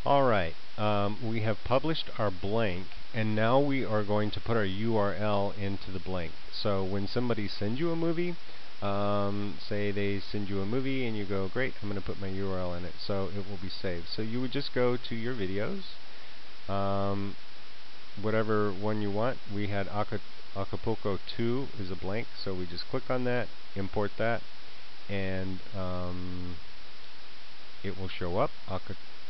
Alright, we have published our blank, and now we are going to put our URL into the blank. So when somebody sends you a movie, say they send you a movie and you go, great, I'm going to put my URL in it, so it will be saved. So you would just go to your videos, whatever one you want. We had Acapulco 2 is a blank, so we just click on that, import that, and it will show up.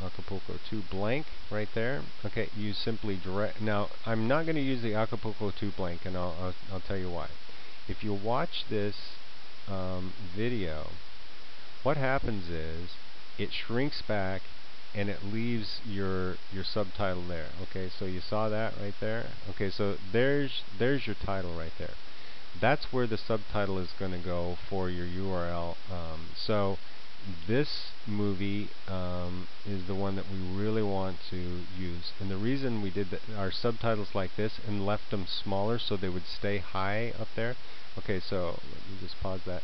Acapulco 2 blank right there. Okay, you simply direct. Now, I'm not going to use the Acapulco 2 blank, and I'll tell you why. If you watch this video, what happens is it shrinks back and it leaves your subtitle there. Okay, so you saw that right there. Okay, so there's your title right there. That's where the subtitle is going to go for your URL. So this movie is the one that we really want to use, and the reason we did our subtitles like this and left them smaller so they would stay high up there. Okay, so let me just pause that.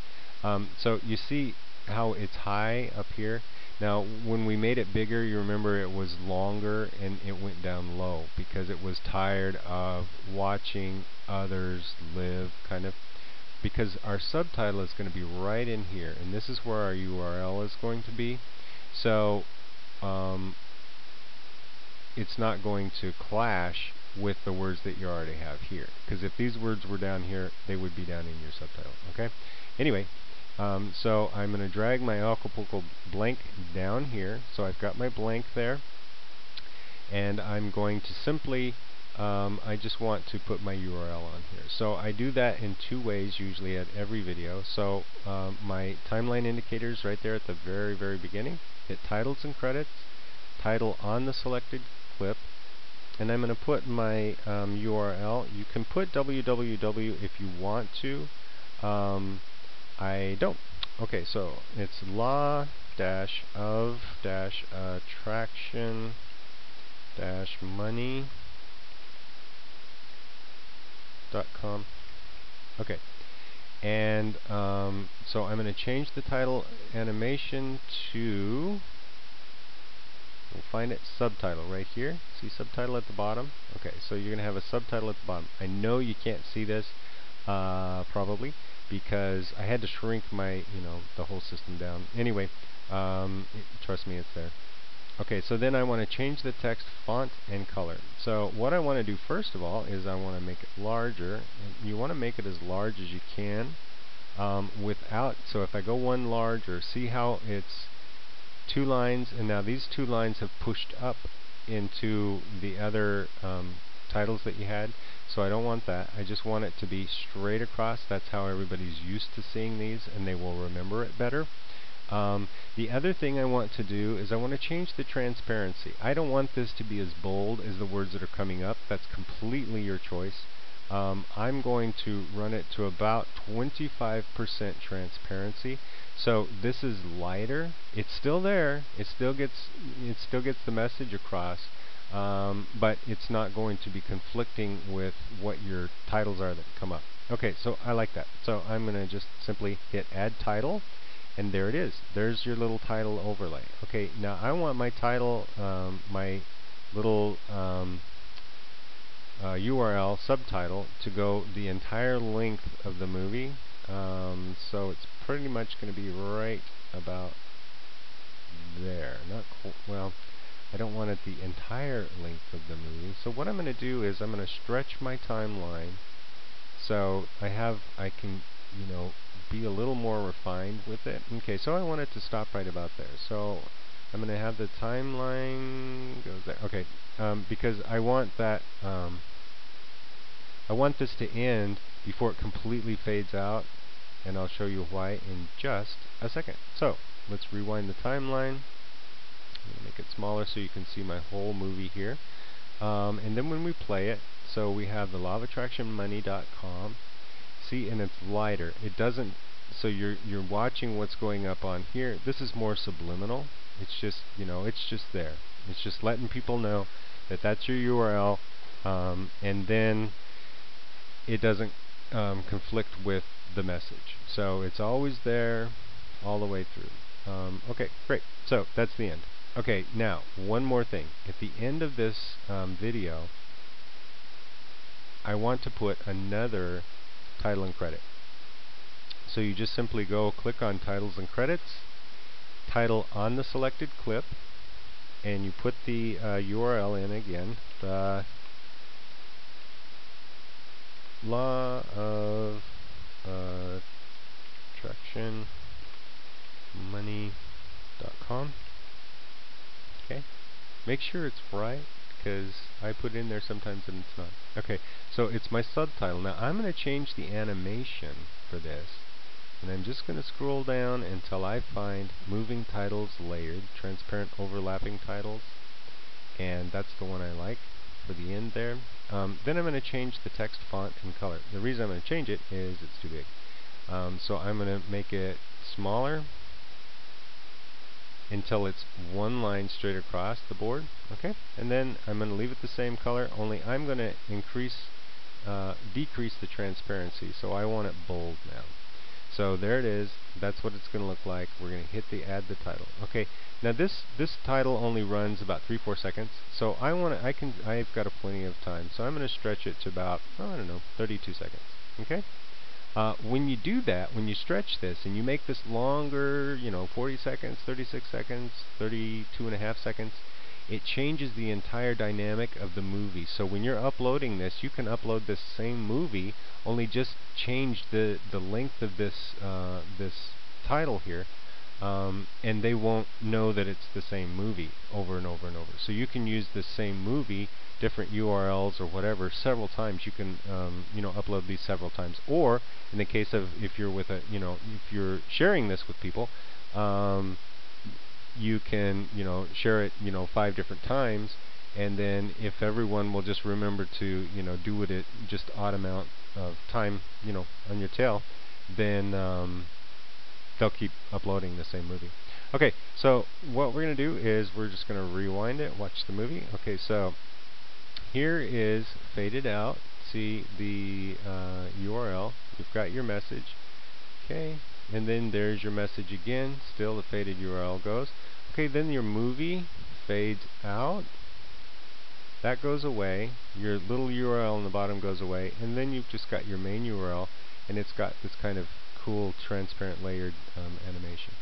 So you see how it's high up here. Now when we made it bigger, you remember it was longer and it went down low because it was tired of watching others live, kind of. Because our subtitle is going to be right in here, and this is where our URL is going to be. So it's not going to clash with the words that you already have here, because if these words were down here, they would be down in your subtitle. Okay, anyway, so I'm going to drag my Acapulco blank down here, so I've got my blank there, and I'm going to simply I just want to put my URL on here. So I do that in two ways usually at every video. So my timeline indicators right there at the very beginning, hit titles and credits, title on the selected clip, and I'm going to put my URL. You can put www if you want to. I don't. Okay, so it's law-of-attraction-money.com. Okay, and so I'm going to change the title animation to, we'll find it, subtitle right here. See subtitle at the bottom? Okay, so you're going to have a subtitle at the bottom. I know you can't see this probably because I had to shrink my, the whole system down. Anyway, trust me, it's there. Okay, so then I want to change the text font and color. So what I want to do first of all is I want to make it larger. And you want to make it as large as you can without, so if I go one larger, see how it's two lines, and now these two lines have pushed up into the other titles that you had. So I don't want that. I just want it to be straight across. That's how everybody's used to seeing these, and they will remember it better. The other thing I want to do is I want to change the transparency. I don't want this to be as bold as the words that are coming up. That's completely your choice. I'm going to run it to about 25% transparency. So this is lighter. It's still there. It still gets the message across. But it's not going to be conflicting with what your titles are that come up. Okay, so I like that. So I'm going to just simply hit add title. And there it is. There's your little title overlay. Okay, now I want my title, my little URL subtitle to go the entire length of the movie. So it's pretty much going to be right about there. Not well, I don't want it the entire length of the movie. So what I'm going to do is I'm going to stretch my timeline so I can, be a little more refined with it. Okay, so I want it to stop right about there. So I'm going to have the timeline goes there. Okay, because I want that. I want this to end before it completely fades out, and I'll show you why in just a second. So let's rewind the timeline. Make it smaller so you can see my whole movie here. And then when we play it, so we have the law-of-attraction-money.com. See, and it's lighter. It doesn't. So you're watching what's going up on here. This is more subliminal. It's just it's just there. It's just letting people know that that's your URL, and then it doesn't conflict with the message. So it's always there, all the way through. Okay, great. So that's the end. Okay, now one more thing. At the end of this video, I want to put another title and credit. So you just simply go click on Titles and Credits, title on the selected clip, and you put the URL in again, the Law of Attraction Money.com. Okay, make sure it's right, because I put in there sometimes and it's not. Okay, so it's my subtitle. Now I'm going to change the animation for this, and I'm just going to scroll down until I find Moving Titles Layered, Transparent Overlapping Titles, and that's the one I like for the end there. Then I'm going to change the text font and color. The reason I'm going to change it is it's too big. So I'm going to make it smaller until it's one line straight across the board. Okay, and then I'm going to leave it the same color, only I'm going to decrease the transparency, so I want it bold now. So there it is. That's what it's going to look like. We're going to hit the add the title. Okay, now this title only runs about 3-4 seconds, so I've got plenty of time, so I'm going to stretch it to about, oh, I don't know, 32 seconds. Okay. When you do that, when you stretch this and you make this longer, 40 seconds, 36 seconds, 32.5 seconds, it changes the entire dynamic of the movie. So when you're uploading this, you can upload this same movie, only just change the length of this title here, and they won't know that it's the same movie over and over and over. So you can use the same movie, different URLs or whatever, several times. You can upload these several times. Or in the case of if you're with if you're sharing this with people, you can share it 5 different times, and then if everyone will just remember to do it at just odd amount of time on your tail, then they'll keep uploading the same movie. Okay, so what we're going to do is we're just going to rewind it, watch the movie. Okay, so here is faded out. See the URL. You've got your message. Okay, and then there's your message again. Still the faded URL goes. Okay, then your movie fades out. That goes away. Your little URL on the bottom goes away, and then you've just got your main URL, and it's got this kind of cool transparent layered animation.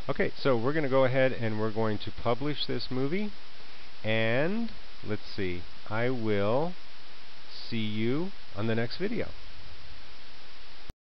Okay, so we're going to go ahead and we're going to publish this movie, and let's see, I will see you on the next video.